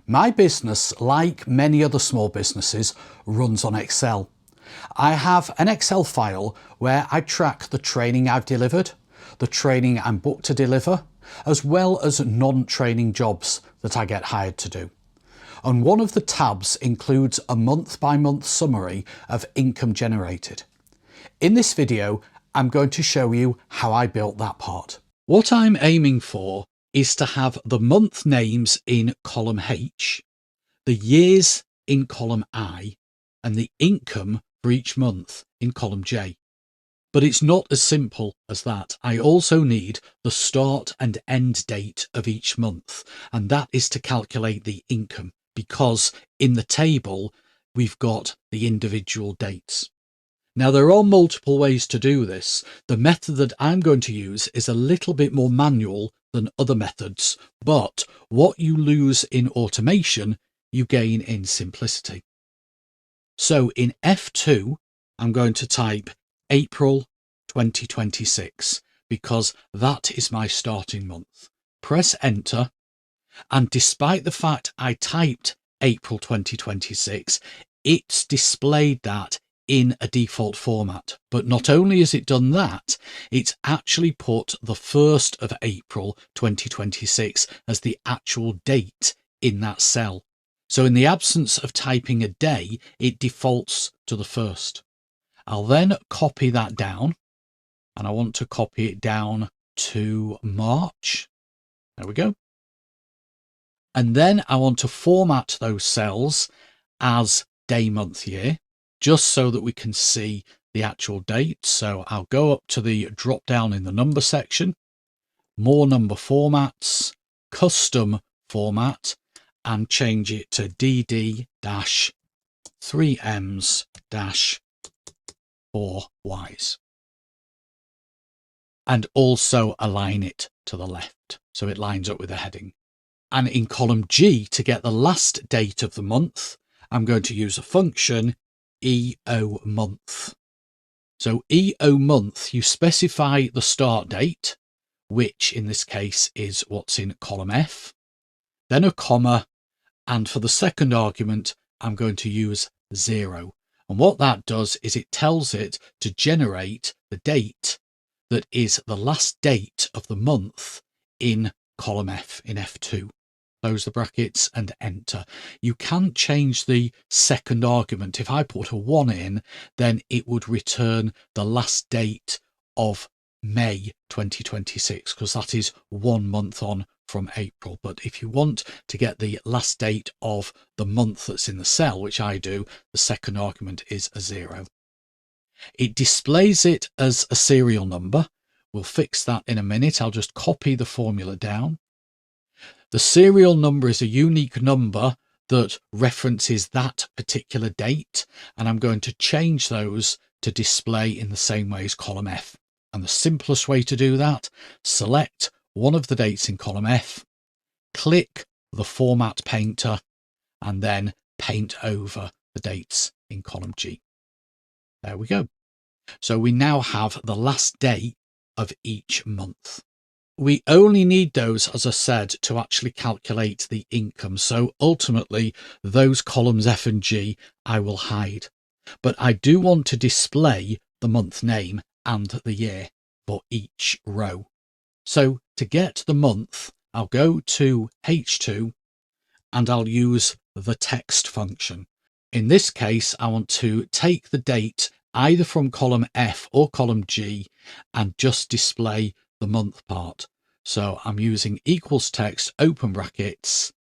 My business, like many other small businesses, runs on Excel. I have an Excel file where I track the training I've delivered, the training I'm booked to deliver, as well as non-training jobs that I get hired to do. And one of the tabs includes a month-by-month summary of income generated. In this video, I'm going to show you how I built that part. What I'm aiming for is to have the month names in column H, the years in column I, and the income for each month in column J. But it's not as simple as that. I also need the start and end date of each month, and that is to calculate the income, because in the table we've got the individual dates. Now, there are multiple ways to do this. The method that I'm going to use is a little bit more manual than other methods, but what you lose in automation, you gain in simplicity. So in F2, I'm going to type April 2026 because that is my starting month. Press enter, and despite the fact I typed April 2026, it's displayed that in a default format. But not only has it done that, it's actually put the 1st of April 2026 as the actual date in that cell. So in the absence of typing a day, it defaults to the 1st. I'll then copy that down, and I want to copy it down to March. There we go. And then I want to format those cells as day, month, year, just so that we can see the actual date. So I'll go up to the drop down in the number section, more number formats, custom format, and change it to DD-3Ms-4Ys. And also align it to the left so it lines up with the heading. And in column G, to get the last date of the month, I'm going to use a function EOMONTH. So EOMONTH, you specify the start date, which in this case is what's in column F, then a comma, and for the second argument, I'm going to use 0. And what that does is it tells it to generate the date that is the last date of the month in column F, in F2. Close the brackets and enter. You can change the second argument. If I put a 1 in, then it would return the last date of May 2026, because that is 1 month on from April. But if you want to get the last date of the month that's in the cell, which I do, the second argument is a 0. It displays it as a serial number. We'll fix that in a minute. I'll just copy the formula down. The serial number is a unique number that references that particular date, and I'm going to change those to display in the same way as column F. And the simplest way to do that, select one of the dates in column F, click the Format Painter, and then paint over the dates in column G. There we go. So we now have the last day of each month. We only need those, as I said, to actually calculate the income. So ultimately, those columns F and G I will hide. But I do want to display the month name and the year for each row. So to get the month, I'll go to H2 and I'll use the text function. In this case, I want to take the date either from column F or column G and just display the month part. So I'm using equals text, open brackets,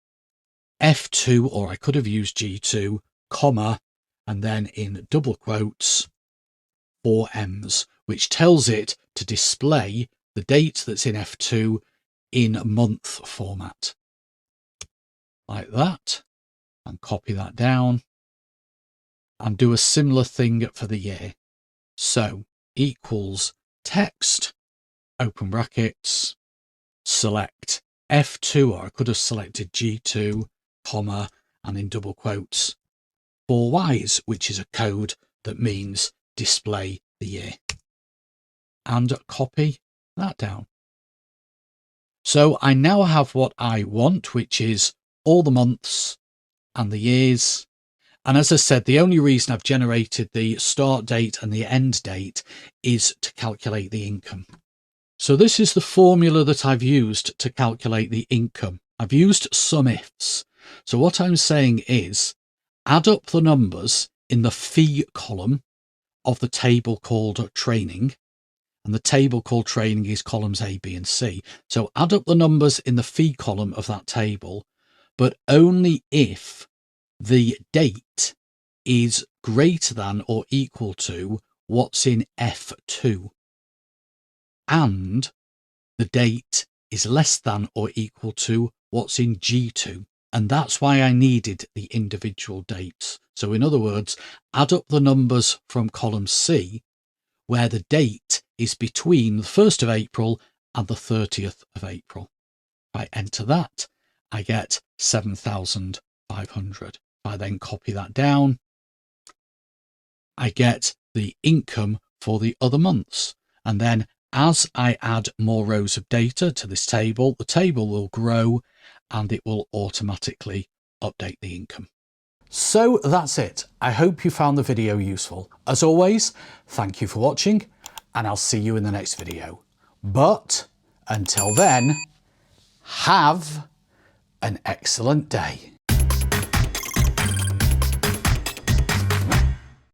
F2, or I could have used G2, comma, and then in double quotes, 4Ms, which tells it to display the date that's in F2 in month format. Like that, and copy that down, and do a similar thing for the year. So equals text, open brackets, select F2, or I could have selected G2, comma, and in double quotes, 4Ys, which is a code that means display the year. And copy that down. So I now have what I want, which is all the months and the years. And as I said, the only reason I've generated the start date and the end date is to calculate the income. So this is the formula that I've used to calculate the income. I've used SUMIFS. So what I'm saying is add up the numbers in the fee column of the table called training. And the table called training is columns A, B, and C. So add up the numbers in the fee column of that table, but only if the date is greater than or equal to what's in F2 and the date is less than or equal to what's in G2. And that's why I needed the individual dates. So in other words, add up the numbers from column C where the date is between the 1st of April and the 30th of April. If I enter that, I get 7,500. If I then copy that down, I get the income for the other months. And then as I add more rows of data to this table, the table will grow and it will automatically update the income. So that's it. I hope you found the video useful. As always, thank you for watching and I'll see you in the next video. But until then, have an excellent day.